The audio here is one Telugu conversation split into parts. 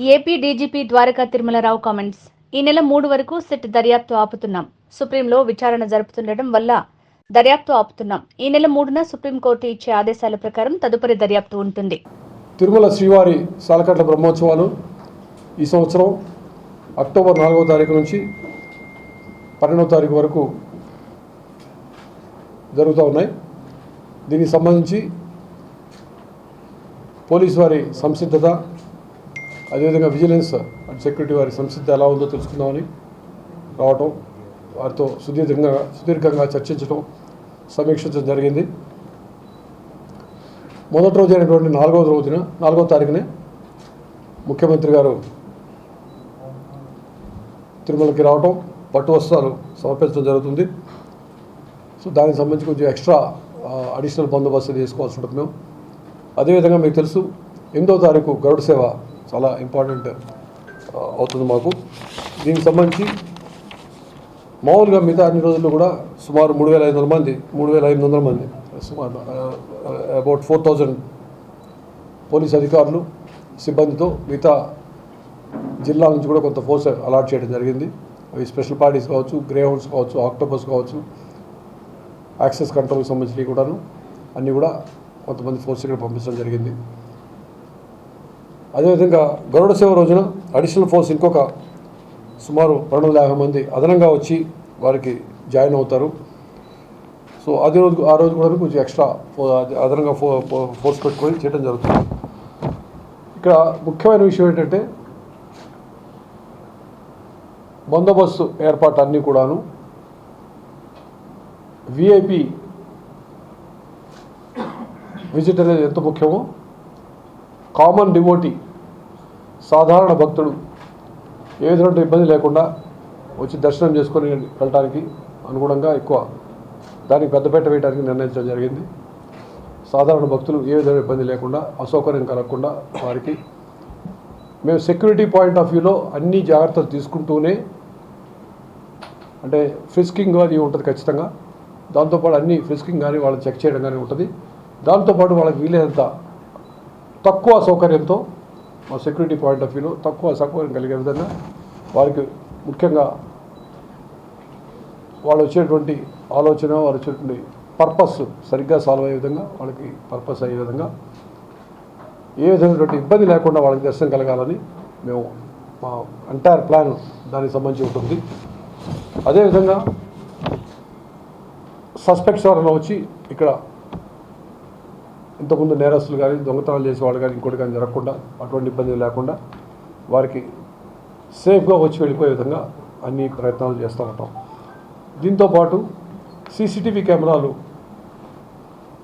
AP DGP Dwaraka Tirumala Rao comments. ఈ నెల 3 వరకు సిట్ దర్యాప్తు ఆపుతున్నాం. సుప్రీంలో విచారణ జరుపుతుండటం వల్ల దర్యాప్తు ఆపుతున్నాం. ఈ నెల 3న సుప్రీంకోర్టు ఇచ్చే ఆదేశాల ప్రకారం తదుపరి దర్యాప్తు ఉంటుంది. తిరుమల శ్రీవారి సాలకట్ల బ్రహ్మోత్సవాలు ఈ సంవత్సరం అక్టోబర్ 4వ తారీఖు నుంచి 12వ తారీఖు వరకు జరుగుతూ ఉన్నాయి. దీనికి సంబంధించి పోలీసు వారి సంసిద్ధత, అదేవిధంగా విజిలెన్స్ అండ్ సెక్యూరిటీ వారి సంసిద్ధత ఎలా ఉందో తెలుసుకుందామని రావటం, వారితో సుదీర్ఘంగా చర్చించడం, సమీక్షించడం జరిగింది. మొదటి రోజు అయినటువంటి 4వ తారీఖునే ముఖ్యమంత్రి గారు తిరుమలకి రావటం, పట్టు వస్త్రాలు సమర్పించడం జరుగుతుంది. సో దానికి సంబంధించి కొంచెం ఎక్స్ట్రా అడిషనల్ బందోబస్తు తీసుకోవాల్సి ఉంటుంది మేము. అదేవిధంగా మీకు తెలుసు 8వ తారీఖు గరుడ సేవ చాలా ఇంపార్టెంట్ అవుతుంది మాకు. దీనికి సంబంధించి మామూలుగా మిగతా అన్ని రోజుల్లో కూడా సుమారు 3,500 మంది సుమారు అబౌట్ 4,000 పోలీస్ అధికారులు సిబ్బందితో మిగతా జిల్లాల నుంచి కూడా కొంత ఫోర్స్ అలాట్ చేయడం జరిగింది. అవి స్పెషల్ పార్టీస్ కావచ్చు, గ్రే హౌండ్స్ కావచ్చు, ఆక్టోపస్ కావచ్చు, యాక్సెస్ కంట్రోల్కి సంబంధించినవి కూడాను అన్నీ కూడా కొంతమంది ఫోర్స్ ఇక్కడ పంపించడం జరిగింది. అదేవిధంగా గరుడ సేవ రోజున అడిషనల్ ఫోర్స్ ఇంకొక సుమారు 250 మంది అదనంగా వచ్చి వారికి జాయిన్ అవుతారు. సో ఆ రోజు కూడా కొంచెం ఎక్స్ట్రా అదనంగా ఫోర్స్ పెట్టుకొని చేయడం జరుగుతుంది. ఇక్కడ ముఖ్యమైన విషయం ఏంటంటే బందోబస్తు ఏర్పాటు అన్నీ కూడాను విఐపి విజిట్ అనేది ఎంత ముఖ్యమో, కామన్ డివోటీ సాధారణ భక్తుడు ఏ విధమైన ఇబ్బంది లేకుండా వచ్చి దర్శనం చేసుకొని వెళ్ళడానికి అనుగుణంగా ఎక్కువ దానికి పెద్దపీట వేయడానికి నిర్ణయించడం జరిగింది. సాధారణ భక్తులు ఏ విధమైన ఇబ్బంది లేకుండా, అసౌకర్యం కలగకుండా వారికి మేము సెక్యూరిటీ పాయింట్ ఆఫ్ వ్యూలో అన్ని జాగ్రత్తలు తీసుకుంటూనే, అంటే ఫ్రిస్కింగ్ అది ఉంటుంది ఖచ్చితంగా. దాంతోపాటు అన్ని ఫ్రిస్కింగ్ కానీ వాళ్ళని చెక్ చేయడం కానీ ఉంటుంది. దాంతోపాటు వాళ్ళకి వీలైనంత తక్కువ సౌకర్యంతో మా సెక్యూరిటీ పాయింట్ ఆఫ్ వ్యూలో తక్కువ సౌకర్యం కలిగే విధంగా వారికి ముఖ్యంగా వాళ్ళు వచ్చేటువంటి ఆలోచన, వాళ్ళు వచ్చేటువంటి పర్పస్ సరిగ్గా సాల్వ్ అయ్యే విధంగా, వాళ్ళకి పర్పస్ అయ్యే విధంగా ఏ విధమైనటువంటి ఇబ్బంది లేకుండా వాళ్ళకి దర్శనం కలగాలని మేము మా ఎంటైర్ ప్లాన్ దానికి సంబంధించి ఉంటుంది. అదేవిధంగా సస్పెక్ట్స్ ఎవరైనా వచ్చి ఇక్కడ ఇంతకుముందు నేరస్తులు కానీ, దొంగతనాలు చేసేవాళ్ళు కానీ, ఇంకోటి కానీ జరగకుండా, అటువంటి ఇబ్బంది లేకుండా వారికి సేఫ్గా వచ్చి వెళ్ళిపోయే విధంగా అన్ని ప్రయత్నాలు చేస్తూ ఉంటాం. దీంతోపాటు సీసీటీవీ కెమెరాలు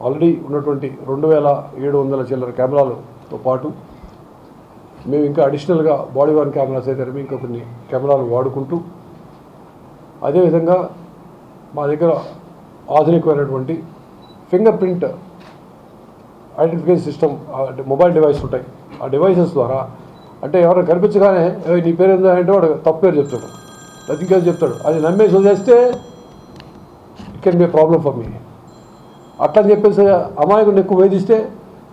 ఆల్రెడీ ఉన్నటువంటి 2,700 చిల్లర కెమెరాలతో పాటు మేము ఇంకా అడిషనల్గా బాడీ వార్న్ కెమెరాస్ అయితే ఇంకా కొన్ని కెమెరాలు వాడుకుంటూ, అదేవిధంగా మా దగ్గర ఆధునికమైనటువంటి finger print identification system mobile device ఉంటాయి. ఆ డివైసెస్ ద్వారా అంటే ఎవరైనా కనిపించగానే నీ పేరు ఏందో అంటే వాడు తప్పు పేరు చెప్తాడు, ఇంకేదో చెప్తాడు. అది నమ్మేసి వదిలేస్తే it can be problem for me. అట్లా అని చెప్పేసి అమాయకుడిని ఎక్కువ వేధిస్తే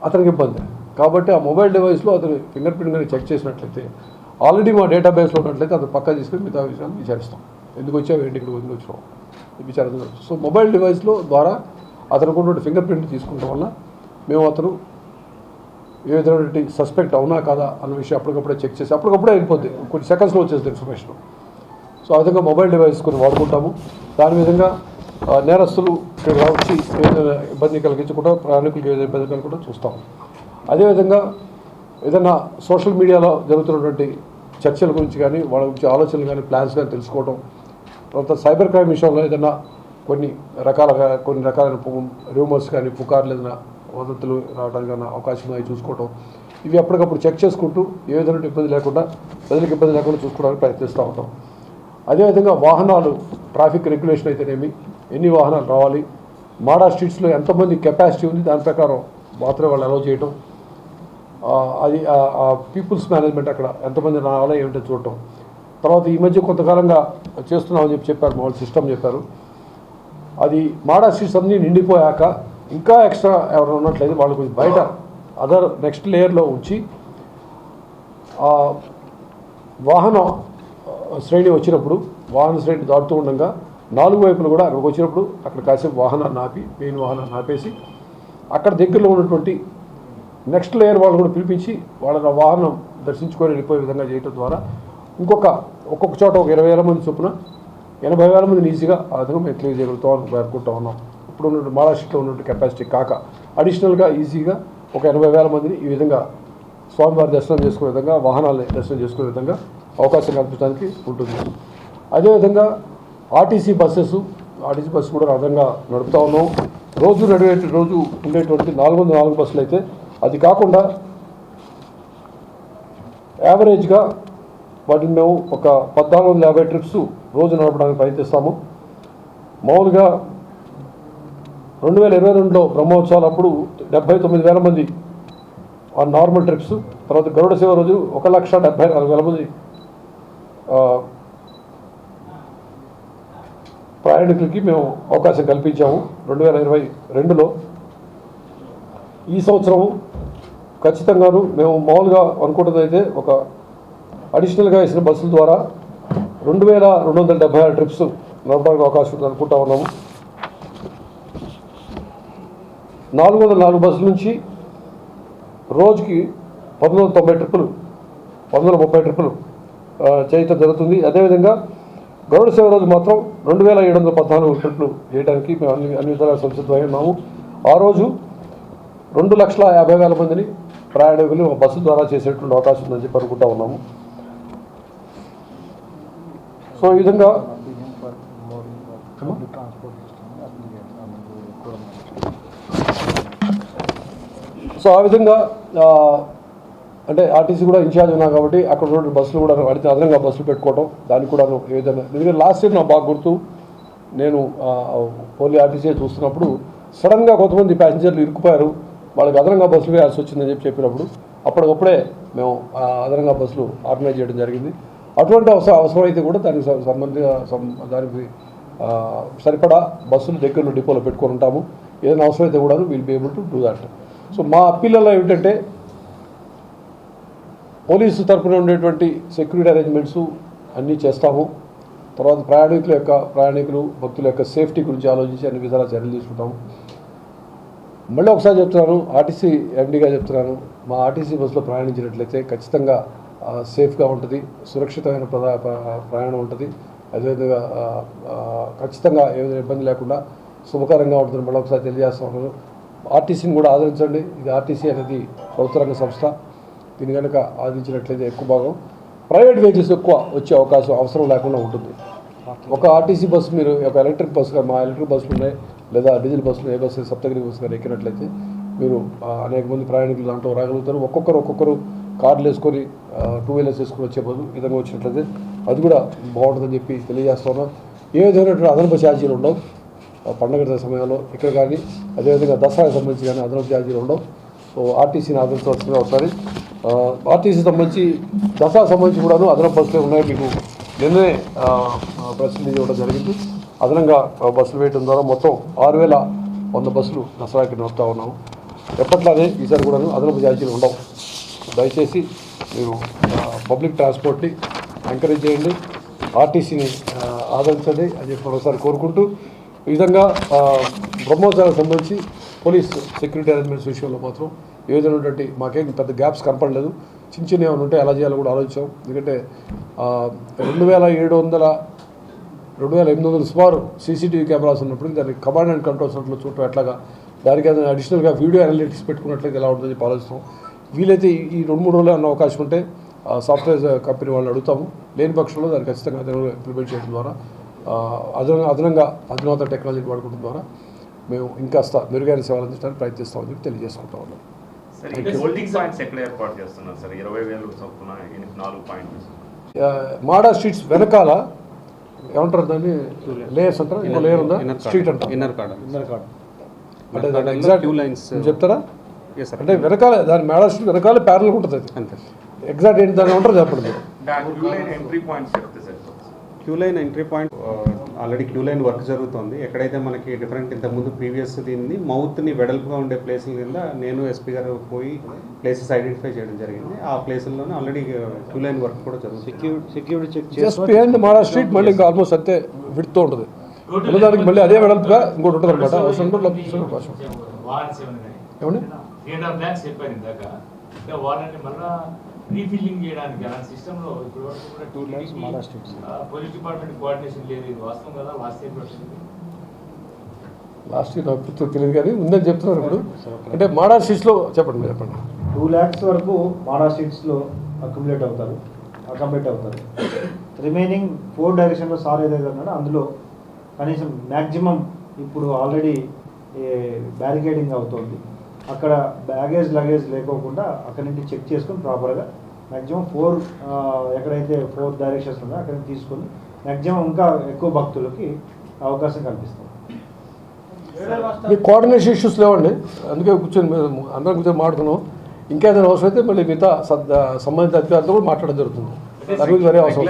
అతనికి ఇబ్బంది. కాబట్టి ఆ మొబైల్ డివైస్లో అతను ఫింగర్ ప్రింట్ కానీ చెక్ చేసినట్లయితే, ఆల్రెడీ మా డేటాబేస్లో ఉన్నట్లయితే అతను పక్కా తీసుకొని మిగతా విషయాన్ని విచారిస్తాం. ఎందుకు వచ్చావు ఏంటి, ఇక్కడ ఎందుకు వచ్చినావు విచారణ. సో మొబైల్ డివైస్లో ద్వారా అతనికి ఉన్నటువంటి ఫింగర్ ప్రింట్ తీసుకుంటాం వల్ల మేము అతను ఏ విధమైనటువంటి సస్పెక్ట్ అవునా కాదా అన్న విషయం అప్పటికప్పుడే చెక్ చేసి అప్పటికప్పుడే అయిపోద్ది, కొన్ని సెకండ్స్లో వచ్చేస్తుంది ఇన్ఫర్మేషన్. సో ఆ విధంగా మొబైల్ డివైస్ కొన్ని వాడుకుంటాము. దాని విధంగా నేరస్తులు ఇక్కడ వచ్చి ఏదైనా ఇబ్బంది కలిగించకుండా, ప్రయాణికులకు ఏదైనా ఇబ్బంది కలగకుండా చూస్తాము. అదేవిధంగా ఏదైనా సోషల్ మీడియాలో జరుగుతున్నటువంటి చర్చల గురించి కానీ, వాళ్ళ గురించి ఆలోచనలు కానీ, ప్లాన్స్ కానీ తెలుసుకోవడం, తర్వాత సైబర్ క్రైమ్ విషయంలో ఏదైనా కొన్ని రకాలైన రూమర్స్ కానీ, పుకార్లు ఏదైనా వదంతులు రావడానికి కానీ అవకాశం అవి చూసుకోవటం, ఇవి అప్పటికప్పుడు చెక్ చేసుకుంటూ ఏ విధమైన ఇబ్బంది లేకుండా, ప్రజలకు ఇబ్బంది లేకుండా చూసుకోవడానికి ప్రయత్నిస్తూ ఉంటాం. అదేవిధంగా వాహనాలు ట్రాఫిక్ రెగ్యులేషన్ అయితేనేమి, ఎన్ని వాహనాలు రావాలి, మాడా స్ట్రీట్స్లో ఎంతమంది కెపాసిటీ ఉంది దాని ప్రకారం మాత్రమే వాళ్ళు అలౌ చేయటం, అది పీపుల్స్ మేనేజ్మెంట్ అక్కడ ఎంతమంది రావాలో ఏమిటో చూడటం. తర్వాత ఈ మధ్య కొంతకాలంగా చేస్తున్నామని చెప్పారు, మా వాళ్ళు సిస్టమ్ చెప్పారు. అది మాడా స్ట్రీట్స్ అన్నీ నిండిపోయాక ఇంకా ఎక్స్ట్రా ఎవరైనా ఉన్నట్లయితే వాళ్ళు కొంచెం బయట అదర్ నెక్స్ట్ లేయర్లో ఉంచి వాహన శ్రేణి వచ్చినప్పుడు వాహన శ్రేణి దాటుతూ ఉండగా 4 వైపులు కూడా అక్కడికి వచ్చినప్పుడు అక్కడ కాసేపు వాహనాన్ని ఆపి మెయిన్ వాహనాన్ని ఆపేసి అక్కడ దగ్గరలో ఉన్నటువంటి నెక్స్ట్ లేయర్ వాళ్ళు కూడా పిలిపించి వాళ్ళ వాహనం దర్శించుకొని వెళ్ళిపోయే విధంగా చేయడం ద్వారా ఒక్కొక్క చోట ఒక 20,000 మంది చొప్పున 80,000 మందిని ఈజీగా ఆ విధంగా మేము క్లియర్ చేయగలుగుతామని అనుకుంటా ఉన్నాం. ఇప్పుడు ఉన్న మహారాష్ట్రలో ఉన్నటువంటి కెపాసిటీ కాక అడిషనల్గా ఈజీగా ఒక 80,000 మందిని ఈ విధంగా స్వామివారి దర్శనం చేసుకునే విధంగా వాహనాలని దర్శనం చేసుకునే విధంగా అవకాశం కల్పించడానికి ఉంటుంది. అదేవిధంగా ఆర్టీసీ బస్సు కూడా అదనంగా నడుపుతా ఉన్నాం. రోజు ఉండేటువంటి 404 బస్సులు అయితే అది కాకుండా యావరేజ్గా వాటిని మేము ఒక 1450 ట్రిప్స్ రోజు నడపడానికి ప్రయత్నిస్తాము. మామూలుగా 2022లో బ్రహ్మోత్సవాలు అప్పుడు 79,000 మంది ఆ నార్మల్ ట్రిప్స్, తర్వాత గరుడ సేవ రోజు 1,74,000 మంది ప్రయాణికులకి మేము అవకాశం కల్పించాము 2022లో. ఈ సంవత్సరం ఖచ్చితంగాను మేము మామూలుగా అనుకుంటుంది అయితే ఒక అడిషనల్గా వేసిన బస్సుల ద్వారా 2,276 ట్రిప్స్ నడపడానికి అవకాశం ఉంది అనుకుంటా ఉన్నాము. 404 బస్సుల నుంచి రోజుకి 1,130 ట్రిప్పులు చేయటం జరుగుతుంది. అదేవిధంగా గరుడ సేవ రోజు మాత్రం 2,714 ట్రిప్పులు చేయడానికి మేము అన్ని విధాలుగా సంసిద్ధమై ఉన్నాము. ఆ రోజు 2,50,000 మందిని ప్రయాణికులు బస్సు ద్వారా చేసేటువంటి అవకాశం ఉందని చెప్పి అనుకుంటా ఉన్నాము. సో ఈ విధంగా అంటే ఆర్టీసీ కూడా ఇన్ఛార్జ్ ఉన్నా కాబట్టి అక్కడ ఉన్న బస్సులు కూడా అడిగితే అదనంగా బస్సులు పెట్టుకోవడం దానికి కూడా ఏ విధంగా. ఎందుకంటే లాస్ట్ ఇయర్ నాకు బాగా గుర్తు, నేను ఓన్లీ ఆర్టీసీ చూస్తున్నప్పుడు సడన్గా కొంతమంది ప్యాసింజర్లు ఇరుక్కుపోయారు, వాళ్ళకి అదనంగా బస్సులు వేయాల్సి వచ్చిందని చెప్పినప్పుడు అప్పటికప్పుడే మేము అదనంగా బస్సులు ఆర్గనైజ్ చేయడం జరిగింది. అటువంటి అవసరం అయితే కూడా దానికి దానికి సరిపడా బస్సులు దగ్గరలో డిపోలో పెట్టుకొని ఉంటాము. ఏదైనా అవసరం అయితే కూడా will be able to do that. So మా అప్పీల్లో ఏమిటంటే పోలీసు తరఫున ఉండేటువంటి సెక్యూరిటీ అరేంజ్మెంట్స్ అన్నీ చేస్తాము. తర్వాత ప్రయాణికులు భక్తుల యొక్క సేఫ్టీ గురించి ఆలోచించి అన్ని విధాలా చర్యలు తీసుకుంటాము. మళ్ళీ ఒకసారి చెప్తున్నాను, ఆర్టీసీ ఎండీగా చెప్తున్నాను, మా ఆర్టీసీ బస్సులో ప్రయాణించినట్లయితే ఖచ్చితంగా సేఫ్గా ఉంటుంది, సురక్షితమైన ప్రయాణం ఉంటుంది. అదేవిధంగా ఖచ్చితంగా ఏదైనా ఇబ్బంది లేకుండా శుభకరంగా ఉంటుందని మళ్ళీ ఒకసారి తెలియజేస్తా ఉన్నాను. ఆర్టీసీని కూడా ఆదరించండి. ఇది ఆర్టీసీ అనేది ప్రభుత్వ రంగ సంస్థ. దీని కనుక ఆదరించినట్లయితే ఎక్కువ భాగం ప్రైవేట్ వెహికల్స్ ఎక్కువ వచ్చే అవసరం లేకుండా ఉంటుంది. ఒక ఆర్టీసీ బస్సు మీరు ఒక ఎలక్ట్రిక్ బస్సుగా, మా ఎలక్ట్రిక్ బస్సులు ఉన్నాయి లేదా డీజిల్ బస్సులు, ఏ బస్సు సప్తగిరి బస్సు కానీ ఎక్కినట్లయితే మీరు అనేక మంది ప్రయాణికులు దాంట్లో రాగలుగుతారు. ఒక్కొక్కరు కార్లు వేసుకొని 2 వీలర్స్ వేసుకొని వచ్చే బదులు విధంగా వచ్చినట్లయితే అది కూడా బాగుంటుందని చెప్పి తెలియజేస్తున్నాం. ఏ విధమైనటువంటి అదనపు ఛార్జీలు ఉండవు పండగ సమయంలో ఇక్కడ కానీ, అదేవిధంగా దసరాకి సంబంధించి కానీ అదనపు ఛార్జీలు ఉండవు. సో ఆర్టీసీని ఆదరించవలసిందిగా ఒకసారి. ఆర్టీసీ సంబంధించి దసరా సంబంధించి కూడాను అదనపు బస్సులే ఉన్నాయి. మీకు నిన్నే ప్రశ్న ఇవ్వడం జరిగింది. అదనంగా బస్సులు వేయడం ద్వారా మొత్తం 6,100 బస్సులు దసరాకి నడుపుతా ఉన్నాము. ఎప్పట్లానే ఈసారి కూడాను అదనపు ఛార్జీలు ఉండవు. దయచేసి మీరు పబ్లిక్ ట్రాన్స్పోర్ట్ని ఎంకరేజ్ చేయండి, ఆర్టీసీని ఆదరించండి అని చెప్పి మరోసారి కోరుకుంటూ, ఈ విధంగా బ్రహ్మోత్సవాలకు సంబంధించి పోలీస్ సెక్యూరిటీ అరేంజ్మెంట్స్ విషయంలో మాత్రం ఏ విధమైనటువంటి మాకేం పెద్ద గ్యాప్స్ కనపడలేదు. చిన్న ఏమైనా ఉంటే ఎలా చేయాలో కూడా ఆలోచించాం. ఎందుకంటే 2,800 సుమారు సీసీటీవీ కెమెరాస్ ఉన్నప్పుడు దానికి కమాండ్ అండ్ కంట్రోల్ సెంటర్లో చూడటం ఎట్లాగా, దానికి ఏదైనా అడిషనల్గా వీడియో అనలిటిక్స్ పెట్టుకున్నట్లయితే ఎలా ఉంటుందని చెప్పి ఆలోచిస్తాం. వీలైతే ఈ 2-3 రోజులు అన్న అవకాశం ఉంటే సాఫ్ట్వేర్ కంపెనీ వాళ్ళని అడుగుతాము. లేని పక్షంలో దాన్ని ఖచ్చితంగా ఇంప్లిమెంట్ చేయడం ద్వారా అదనంగా అధునాతన టెక్నాలజీని వాడుకోవడం ద్వారా మేము ఇంకాస్త మెరుగైన సేవలు అందించడానికి ప్రయత్నిస్తామని చెప్పి తెలియజేసుకుంటా ఉన్నాం. మాడా స్ట్రీట్స్ వెనకాల ఏమంటారు దాన్ని, లేయర్స్ అంటారా, ఇంకో లేయర్ ఉందా, స్ట్రీట్ అంటారు, అంటే ఎగ్జాక్ట్ చెప్తారా? అంటే వెనకాల దాని మాడా స్ట్రీట్ వెనకాల ప్యారల్ ఉంటుంది అది. ఎగ్జాక్ట్ ఏంటి దాన్ని ఉంటారు చెప్పండి. Queue line entry point already queue line work జరుగుతుంది. ఎక్కడైతే మనకి డిఫరెంట్ ఇంతకుముందు ప్రీవియస్ దీన్ని మౌత్ని వెడల్పుగా ఉండే ప్లేసుల కింద నేను ఎస్పీ గారు పోయి ప్లేసెస్ ఐడెంటిఫై చేయడం జరిగింది. ఆ ప్లేసుల్లోనే ఆల్రెడీ క్యూ లైన్ వర్క్ కూడా జరుగుతుంది. Security check just behind Maharaj street మళ్ళీ ఇంకా ఆల్మోస్ట్ అంతే విడుతూ ఉంటుంది. దానికి మళ్ళీ అదే వెడల్పుగా ఇంకోటి ఉంటుంది అనమాట. అవసరం కూడా కోసం ఏమండి రీఫిల్లింగ్ చేయడానికి అలాంటి సిస్టంలో ఇప్పుడు పోలీస్ డిపార్ట్మెంట్ కోఆర్డినేషన్ లేదు. ఇది వాస్తవం కదా? లాస్ట్ ఇయర్ నాకు తెలియదు కానీ ఉందని చెప్తున్నారు ఇప్పుడు. అంటే మహారాజ్ స్ట్రీట్స్లో చెప్పండి 2 lakhs వరకు మహారాజ్ స్ట్రీట్స్లో అకామిడేట్ అవుతారు. రిమైనింగ్ 4 డైరెక్షన్లో సార్ ఏదైతే ఉన్నాడో అందులో కనీసం మ్యాక్సిమం ఇప్పుడు ఆల్రెడీ బ్యారికేడింగ్ అవుతుంది. అక్కడ లగేజ్ లేకోకుండా అక్కడి నుంచి చెక్ చేసుకొని ప్రాపర్గా మ్యాక్సిమం 4 ఎక్కడైతే 4 డైరెక్షన్స్ ఉన్నాయో అక్కడి నుంచి తీసుకొని మ్యాక్సిమం ఇంకా ఎక్కువ భక్తులకి అవకాశం కల్పిస్తాం. మీ కోఆర్డినేషన్ ఇష్యూస్ లేవండి, అందుకే కూర్చొని అందరం కూర్చొని మాట్లాడుకున్నాం. ఇంకా ఏదైనా అవసరం అయితే మళ్ళీ మిగతా సంబంధిత అధికారులతో కూడా మాట్లాడడం జరుగుతుంది. దాని గురించి వేరే అవసరం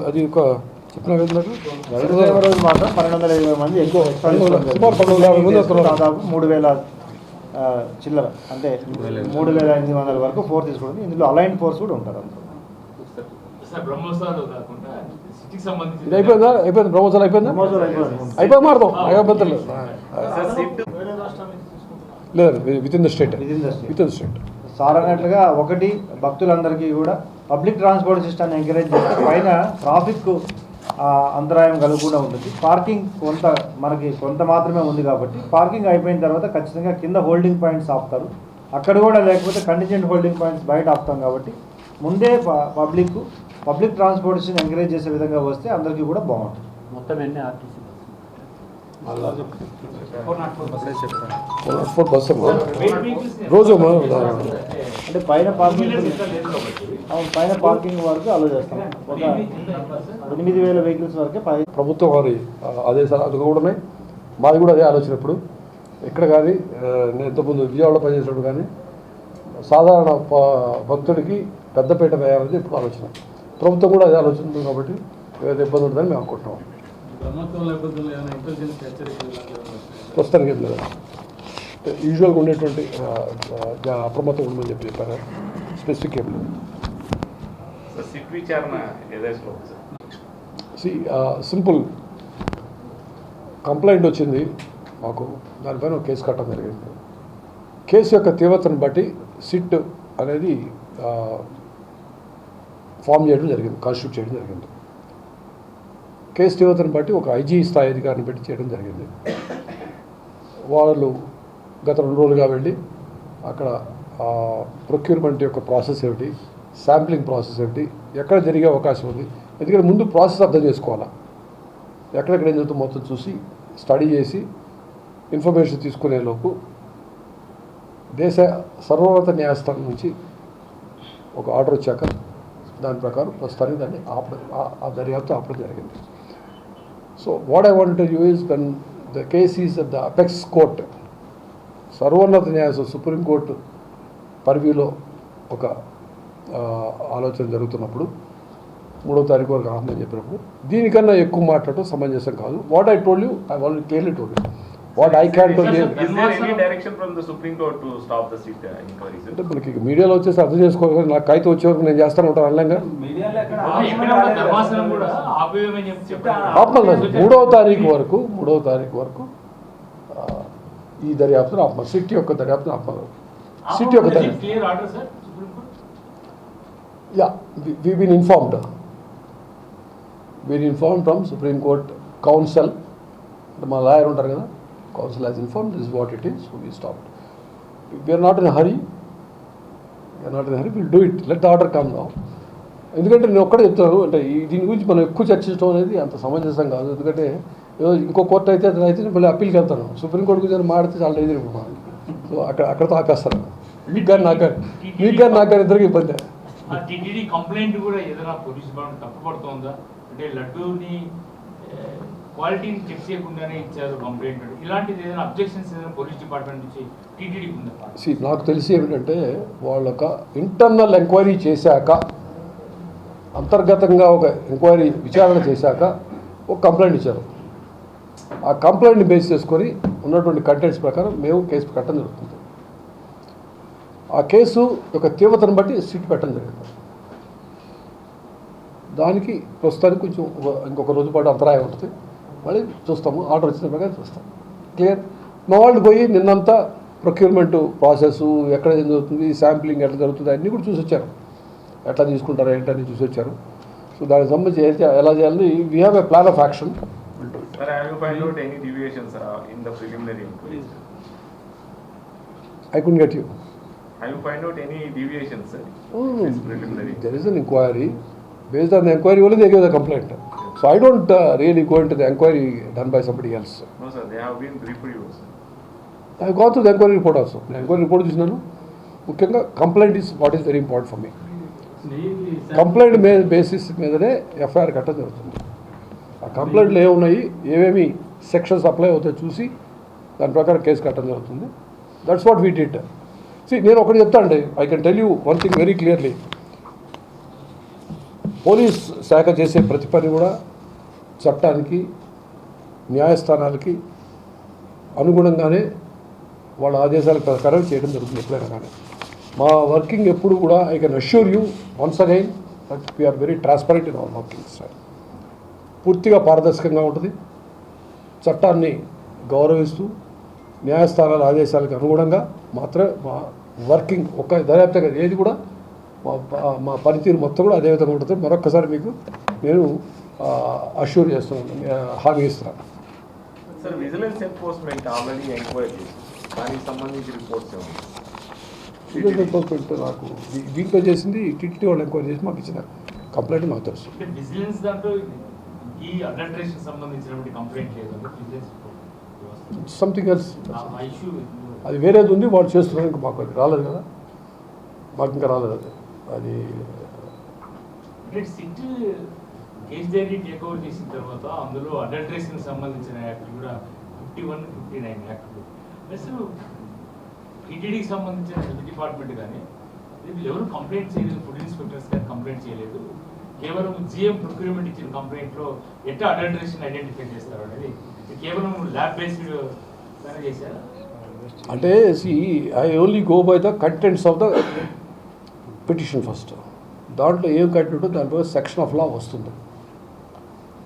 అది ఒక చెప్పిన రోజు మాత్రం 1250 మంది ఎక్కువ దాదాపు 3000 చిల్లర అంటే 3800 వరకు ఫోర్స్ తీసుకుంటుంది. ఇందులో అలైన్ ఫోర్స్ కూడా ఉంటారు. అయిపోయింది బ్రహ్మోత్సవాలు అయిపోయింది మారుతాం లేదు with in the state sir అన్నట్లుగా ఒకటి భక్తులందరికీ కూడా పబ్లిక్ ట్రాన్స్పోర్ట్ సిస్టమ్ని ఎంకరేజ్ చేస్తే పైన ట్రాఫిక్ అంతరాయం కలగకుండా ఉంటుంది. పార్కింగ్ కొంత మాత్రమే ఉంది కాబట్టి పార్కింగ్ అయిపోయిన తర్వాత ఖచ్చితంగా కింద హోల్డింగ్ పాయింట్స్ ఆపుతారు. అక్కడ కూడా లేకపోతే కంటిజెంట్ హోల్డింగ్ పాయింట్స్ బయట ఆపుతాం కాబట్టి ముందే పబ్లిక్ ట్రాన్స్పోర్టేషన్ ఎంకరేజ్ చేసే విధంగా వస్తే అందరికీ కూడా బాగుంటుంది. మొత్తం ఎన్ని ఆర్టీసీ రోజు అంటే పైన పార్కింగ్ వరకు అలో చేస్తాం. ఒక 8000 వెహికల్స్ వరకే ప్రభుత్వం వారి ఆదేశాలు అది కూడా ఉన్నాయి. మాది కూడా అదే ఆలోచన. ఇప్పుడు ఎక్కడ కానీ నేను ఇంతకుముందు విజయవాడలో పనిచేసినప్పుడు కానీ సాధారణ భక్తుడికి పెద్దపేట వేయాలని ఇప్పుడు ఆలోచన. ప్రభుత్వం కూడా అదే ఆలోచన ఉంది కాబట్టి ఏదైతే ఇబ్బంది ఉంటుందని మేము అనుకుంటున్నాం. ప్రస్తుతానికి ఏం లేదా యూజువల్గా ఉండేటువంటి అప్రమత్తం ఉండమని చెప్పారు. స్పెసిఫిక్ ఏం లేదు. సింపుల్ కంప్లైంట్ వచ్చింది మాకు, దానిపైన ఒక కేసు కట్టడం జరిగింది. కేసు యొక్క తీవ్రతను బట్టి సిట్ అనేది ఫామ్ చేయడం జరిగింది, కాన్స్టిట్యూట్ చేయడం జరిగింది. కేసు తీవ్రతను బట్టి ఒక ఐజీ స్థాయి అధికారిని పెట్టి చేయడం జరిగింది. వాళ్ళు గత 2 రోజులుగా వెళ్ళి అక్కడ ప్రొక్యూర్మెంట్ యొక్క ప్రాసెస్ ఏమిటి, శాంప్లింగ్ ప్రాసెస్ ఏమిటి, ఎక్కడ జరిగే అవకాశం ఉంది, ఎందుకంటే ముందు ప్రాసెస్ అర్థం చేసుకోవాలా, ఎక్కడెక్కడ ఏం జరుగుతుందో మొత్తం చూసి స్టడీ చేసి ఇన్ఫర్మేషన్ తీసుకునేలోపు దేశ సర్వోన్నత న్యాయస్థానం నుంచి ఒక ఆర్డర్ వచ్చాక దాని ప్రకారం ప్రస్తుతానికి దాన్ని ఆ దర్యాప్తు ఆపడం జరిగింది. So what I want to you is when the case is at the apex court, సర్వోన్నత న్యాయస్థానం సుప్రీంకోర్టు పరిధిలో ఒక ఆలోచన జరుగుతున్నప్పుడు 3వ తారీఖు వరకు ఆహ్వానం చెప్పినప్పుడు దీనికన్నా ఎక్కువ మాట్లాడటం సమంజసం కాదు. What I told you I already clearly told you what I can told you. అంటే మనకి మీడియాలో వచ్చేసి అర్థం చేసుకోవాలి. నాకు కాగితం వచ్చే వరకు నేను చేస్తాను ఉంటాను అనలేంగా. ఆపమన్నారు 3వ తారీఖు వరకు ఈ దర్యాప్తును ఆపమన్నారు. సిటీ యొక్క దర్యాప్తును ఆపమన్నారు. సిటీ యొక్క దర్యాప్తు we've been informed from Supreme Court Counsel. మా లాయర్ ఉంటారు కదా, council has informed this is what it is, so we stopped. We are not in a hurry, we'll do it, let the order come now. ఎందుకంటే నేను ఒక్కడే చెప్తాను, అంటే దీని గురించి మనం ఎక్కువ చర్చించడం అనేది అంత సమంజసం కాదు. ఎందుకంటే ఇంకో కోర్టు అయితే మళ్ళీ అప్పీల్కి వెళ్తాను. సుప్రీంకోర్టు గురించి మాడితే చాలా డేంజర్ ఇప్పుడు. సో అక్కడతో ఆపేస్తాను. మీకు కానీ నాకు కానీ ఇద్దరికి ఇబ్బంది. టీటీడీ కంప్లైంట్ కూడా ఏదైనా పోలీస్ డిపార్ట్మెంట్ తప్పుపడుతోందా? అంటే లడ్డూని క్వాలిటీని చెక్ చేయకుండానే ఇచ్చారు కంప్లైంట్, ఇలాంటిది ఏదైనా అబ్జెక్షన్స్ ఏదైనా పోలీస్ డిపార్ట్మెంట్ నుంచి టీటీడీకి ఉందా? నాకు తెలిసి ఏమిటంటే వాళ్ళొక ఇంటర్నల్ ఎంక్వైరీ చేశాక అంతర్గతంగా ఒక ఎంక్వైరీ విచారణ చేశాక ఒక కంప్లైంట్ ఇచ్చారు. ఆ కంప్లైంట్ని బేస్ చేసుకొని ఉన్నటువంటి కంటెంట్స్ ప్రకారం మేము కేసు కట్టడం జరుగుతుంది. ఆ కేసు యొక్క తీవ్రతను బట్టి సిట్ పెట్టడం జరిగింది. దానికి ప్రస్తుతానికి కొంచెం ఇంకొక రోజు పాటు అంతరాయం ఉంటుంది. మళ్ళీ చూస్తాము, ఆర్డర్ వచ్చిన ప్రకారం చూస్తాం. క్లియర్. మా వాళ్ళు పోయి నిన్నంతా ప్రొక్యూర్మెంట్ ప్రాసెస్ ఎక్కడ ఏం జరుగుతుంది, శాంప్లింగ్ ఎట్లా జరుగుతుంది అన్నీ కూడా చూసి వచ్చారు. ఎట్లా తీసుకుంటారో ఏంటని చూసి వచ్చారు. సో దానికి సంబంధించి ఎలా చేయాలని we have a plan of action. Sir, have you found out any deviations in the preliminary inquiry? I couldn't get you. Have you found out any deviations, sir? This preliminary. There is an inquiry. Based on the inquiry only they give the complaint. So I don't really go into the inquiry done by somebody else. No, sir, they have been briefed you, sir. I have gone through the inquiry report also. The inquiry report చూసినాను. ముఖ్యంగా complaint is what is very important for me. Complaint basis మీదనే ఎఫ్ఐఆర్ కట్టడం జరుగుతుంది. ఆ కంప్లైంట్లో ఏమున్నాయి, ఏమేమి సెక్షన్స్ అప్లై అవుతాయో చూసి దాని ప్రకారం కేసు కట్టడం జరుగుతుంది. That's what we did. నేను ఒకటి చెప్తా అండి, I can tell you one thing very clearly. Police శాఖ చేసే ప్రతి పని కూడా చట్టానికి, న్యాయస్థానాలకి అనుగుణంగానే వాళ్ళ ఆదేశాల ప్రకారం చేయడం జరుగుతుంది ఎప్పుడైనా కానీ. మా వర్కింగ్ ఎప్పుడు కూడా I can assure you once again that we are very transparent in our working style. పూర్తిగా పారదర్శకంగా ఉంటుంది. చట్టాన్ని గౌరవిస్తూ న్యాయస్థానాల ఆదేశాలకు అనుగుణంగా మాత్రమే మా వర్కింగ్ ఒక దర్యాప్తుగా ఏది కూడా మా పనితీరు మొత్తం కూడా అదేవిధంగా ఉంటుంది. మరొక్కసారి మీకు నేను అష్యూర్ చేస్తున్నాను, హామీ ఇస్తున్నాను. Sir, vigilance enforcement already enquired you. దానికి సంబంధించి రిపోర్ట్స్ ఏమన్నా? విజిలెన్స్ ఎన్ఫోర్స్మెంట్ నాకు దీంట్లో చేసింది టీటీడీ వాళ్ళు ఎంక్వైరీ చేసి మాకు ఇచ్చిన కంప్లైంట్ నాకు తెలుసు. అంటే విజిలెన్స్ దాంట్లో ఈ అడల్టరేషన్ సంబంధించినటువంటి కంప్లైంట్ లేదు. విజిలెన్స్ సంథింగ్ ఎల్స్, ఆ ఇష్యూ అది వేరేది ఉంది, వాళ్ళు చేస్తున్నారు. ఇంకా మాకు అది రాలేదు కదా, మాకు ఇంకా రాలేదు అది. అంటే SIT case dairy take over చేసిన తర్వాత అందులో అడల్టరేషన్ సంబంధించిన యాక్ట్ కూడా 51, 59 యాక్ట్లు అసలు టీటీడీకి సంబంధించిన హెల్త్ డిపార్ట్మెంట్ కానీ ఎవరు కంప్లైంట్ చేయలేదు, ఫుడ్ ఇన్స్పెక్టర్స్ కానీ కంప్లైంట్ చేయలేదు. కేవలం జిఎం ప్రొక్యూర్మెంట్ ఇచ్చిన కంప్లైంట్లో ఎట్లా అడల్టరేషన్ ఐడెంటిఫై చేస్తారు అనేది కేవలం ల్యాబ్ బేస్డ్ చేశారా? అంటే I only go by the contents of the petition first. దాంట్లో ఏం కంటెంట్ దాంట్లో సెక్షన్ ఆఫ్ లా వస్తుంది.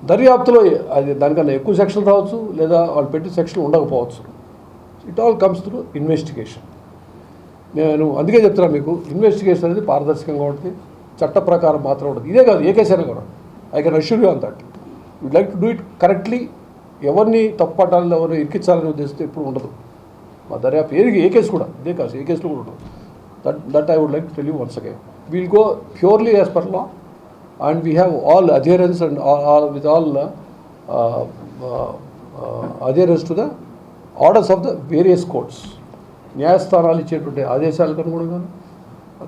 దర్యాప్తులో అది దానికన్నా ఎక్కువ సెక్షన్ రావచ్చు, లేదా వాళ్ళు పెట్టిన సెక్షన్ ఉండకపోవచ్చు. It all comes through investigation. నేను అందుకే చెప్తున్నాను మీకు, ఇన్వెస్టిగేషన్ అనేది పారదర్శకంగా ఉంటుంది, చట్ట ప్రకారం మాత్రం ఉంటుంది. ఇదే కాదు, ఏ కేసు అయినా కూడా I can assure you on that. Would like to do it correctly. ఎవరిని తప్పట్టాలని, ఎవరిని ఇరికించాలని ఉద్దేశంతో ఎప్పుడు ఉండదు మా దర్యాప్తు. ఏ కేసు కూడా ఇదే కాదు, ఏ కేసులో కూడా ఉండదు. That I would like to tell you once again. We'll go purely as per law and we have all adherence and all adherence to the orders of the various courts. న్యాయస్థానాలు ఇచ్చేటువంటి ఆదేశాలకు అనుగుణంగా,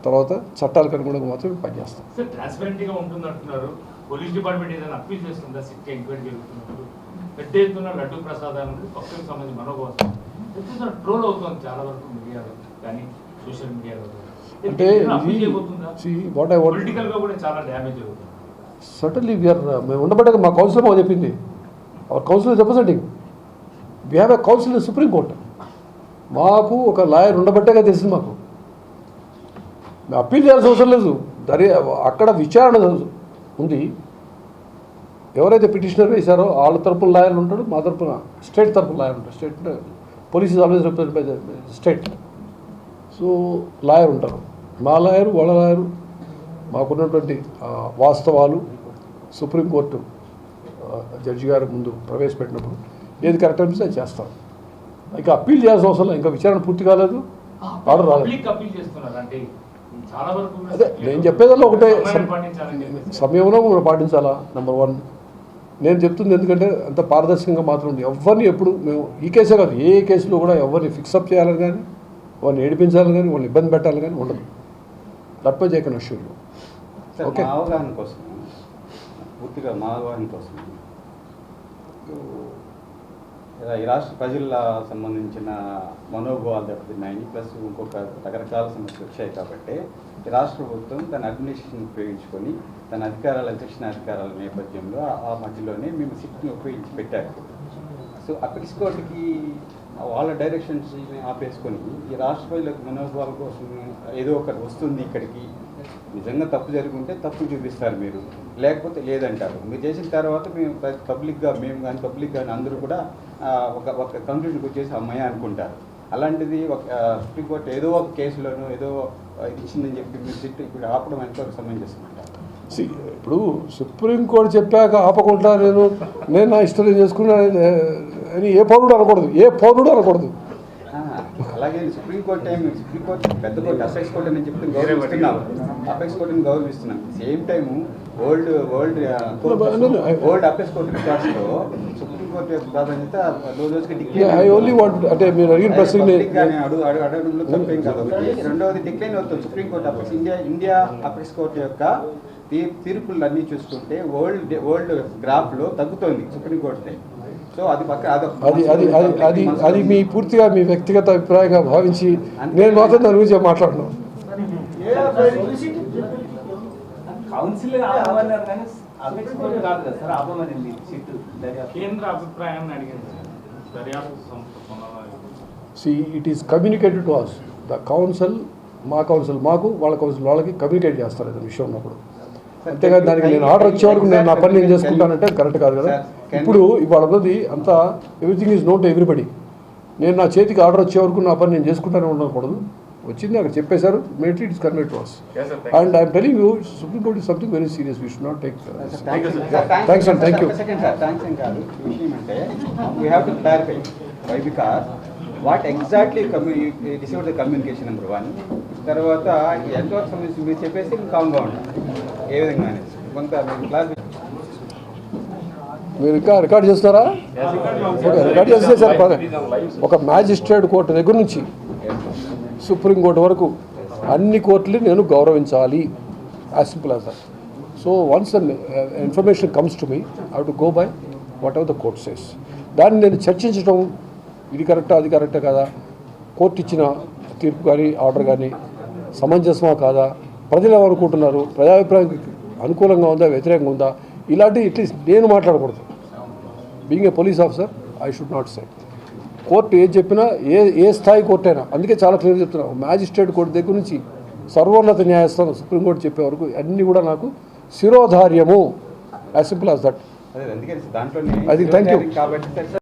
తర్వాత చట్టాలకు అనుగుణంగా మాత్రమే పనిచేస్తాం. సార్ ట్రాన్స్పరెంట్గా ఉంటుంది అంటున్నారు. పోలీస్ డిపార్ట్మెంట్ ఏదైనా అప్పీల్ చేస్తుందా సిట్ ఎంక్వైరీ జరుగుతున్నప్పుడు? పెద్ద ఎత్తున లడ్డు ప్రసాదానికి పక్షులకు సంబంధించి మనోభావం పెద్ద ఎత్తున ట్రోల్ అవుతుంది చాలా వరకు మీడియాలో కానీ సోషల్ మీడియాలో. అంటే వాట్ ఐ వాంట్ పొలిటికల్గా కూడా చాలా డ్యామేజ్ అవుతుంది. సర్టన్లీ వీఆర్, మేము ఉండబట్టే మా కౌన్సిలర్ మాకు చెప్పింది. Our counsellor representing, we have a council in supreme court. మాకు ఒక లాయర్ ఉండబట్టేగా తెలిసింది. మాకు మేము అప్పీల్ చేయాల్సిన అవసరం లేదు. అక్కడ విచారణ ఉంది. ఎవరైతే పిటిషనర్ వేశారో వాళ్ళ తరపున లాయర్లు ఉంటాడు, మా తరపున స్టేట్ తరపున లాయర్ ఉంటాడు. State police is always represent by the state. So lawyer ఉంటారు, మా లాయరు వాళ్ళ లాయరు. మాకున్నటువంటి వాస్తవాలు సుప్రీంకోర్టు జడ్జి గారి ముందు ప్రవేశపెట్టినప్పుడు ఏది కరెక్ట్ అనిపిస్తే అది చేస్తాం. ఇంకా అప్పీల్ చేయాల్సిన అవసరం లేదు. ఇంకా విచారణ పూర్తి కాలేదు, ఆర్డర్ రాలేదు. అదే నేను చెప్పేదాల్లో ఒకటే, సమయంలో మనం పాటించాలా. నెంబర్ 1 నేను చెప్తుంది. ఎందుకంటే అంత పారదర్శకంగా మాత్రం ఉంది. ఎవరిని ఎప్పుడు మేము ఈ కేసే కాదు, ఏ కేసులో కూడా ఎవరిని ఫిక్సప్ చేయాలని కానీ, వాళ్ళని ఏడిపించాలని కానీ, వాళ్ళని ఇబ్బంది పెట్టాలని కానీ ఉండదు. తప్పే చేయకుండా అష్యూర్. ఓకే, అవగాహన కోసం, పూర్తిగా మా అవగాహన కోసం ఈ రాష్ట్ర ప్రజల సంబంధించిన మనోభావాలు దెబ్బతిన్నాయి, ప్లస్ ఇంకొక రకరకాల సమస్యలు వచ్చాయి కాబట్టి ఈ రాష్ట్ర ప్రభుత్వం తన అడ్మినిస్ట్రేషన్ ఉపయోగించుకొని తన అధికారాల శిక్షణ అధికారాల నేపథ్యంలో ఆ మధ్యలోనే మేము సిట్ని ఉపయోగించి పెట్టారు. సో అపెక్స్ కోర్టుకి వాళ్ళ డైరెక్షన్స్ని ఆపేసుకొని ఈ రాష్ట్ర ప్రజలకు మనోభావాల కోసం ఏదో ఒకటి వస్తుంది ఇక్కడికి, నిజంగా తప్పు జరుగుంటే తప్పు చూపిస్తారు మీరు, లేకపోతే లేదంటారు. మీరు చేసిన తర్వాత మేము పబ్లిక్గా మేము కానీ పబ్లిక్ కానీ అందరూ కూడా ఒక కంక్లూజన్కి వచ్చేసి అమ్మాయి అనుకుంటారు. అలాంటిది సుప్రీంకోర్టు ఏదో ఒక కేసులోనూ ఏదో ఇచ్చిందని చెప్పి మీరు సిట్ ఇప్పుడు ఆపడం ఎంతవరకు సమంజసం అంటారు? ఇప్పుడు సుప్రీంకోర్టు చెప్పాక ఆపకుండా నేను నా ఇష్టం చేసుకున్నా అని ఏ పౌరుడు అనకూడదు. అలాగే సుప్రీంకోర్టు పెద్ద కోర్టు అపెక్స్ కోర్టు అని చెప్పి గౌరవిస్తున్నాం, అపెక్స్ కోర్టుని గౌరవిస్తున్నాం. Same time old apex court రికార్డ్స్లో సుప్రీంకోర్టు యొక్క ప్రాధాన్యత అంటే మీరు అడిగిన ప్రశ్న అడగడంలో తప్పేం కాదు. రెండవది డిక్లైన్ అవుతుంది supreme court apex India apex court యొక్క తీర్పులు అన్నీ చూసుకుంటే వరల్డ్ గ్రాఫ్లో తగ్గుతోంది సుప్రీంకోర్టు. సో అది అది మీ పూర్తిగా మీ వ్యక్తిగత అభిప్రాయంగా భావించి నేను మాత్రం దాని గురించి మాట్లాడను. కేంద్ర అభిప్రాయాన్ని అడిగింది దర్యాప్తు సంస్థ. It is communicated to us. The council మాకు వాళ్ళ కౌన్సిల్ వాళ్ళకి కమ్యూనికేట్ చేస్తారు ఏదైనా విషయం ఉన్నప్పుడు. అంతేగాని దానికి నేను ఆర్డర్ వచ్చే వరకు నేను నా పని నేను చేసుకుంటానంటే కరెక్ట్ కాదు కదా. ఇప్పుడు ఇవాళ ఉన్నది అంతా everything is known to everybody. నేను నా చేతికి ఆర్డర్ వచ్చే వరకు నా పని నేను చేసుకుంటానే ఉండకూడదు. వచ్చింది అక్కడ చెప్పేశారు, it is convey to us. And I'm telling you supreme court is something very serious. We should not take. Thanks and thank you. Thanks ఏం కాదు, విషయం అంటే we have to clarify why because what exactly receive the communication number 1. తర్వాత ఎంతవరకు సంబంధించి మీరు చెప్పేసి కామ్గా ఉంటాం ఏ విధంగా అనేది కొంత క్లాస్. మీరు ఇంకా రికార్డ్ చేస్తారా? ఓకే, రికార్డ్ చేస్తే సార్ ఒక మ్యాజిస్ట్రేట్ కోర్టు దగ్గర నుంచి సుప్రీంకోర్టు వరకు అన్ని కోర్టులు నేను గౌరవించాలి. As simple as that. So once the information comes to me I have to go by what ever the court says. దాన్ని నేను చర్చించడం ఇది కరెక్టా అది కరెక్టా కాదా, కోర్టు ఇచ్చిన తీర్పు కానీ ఆర్డర్ కానీ సమంజసమా కాదా, ప్రజలు ఏమనుకుంటున్నారు, ప్రజాభిప్రాయానికి అనుకూలంగా ఉందా వ్యతిరేకంగా ఉందా, ఇలాంటి అట్లీస్ట్ నేను మాట్లాడకూడదు. Being a police officer I should not say. Court ఏది చెప్పినా ఏ స్థాయి కోర్టు అయినా, అందుకే చాలా క్లియర్ చెప్తున్నా, మ్యాజిస్ట్రేట్ కోర్టు దగ్గర నుంచి సర్వోన్నత న్యాయస్థానం సుప్రీంకోర్టు చెప్పే వరకు అన్నీ కూడా నాకు శిరోధార్యము. As simple as that. అందుకే దాంట్లో అది థ్యాంక్ యూ. కాబట్టి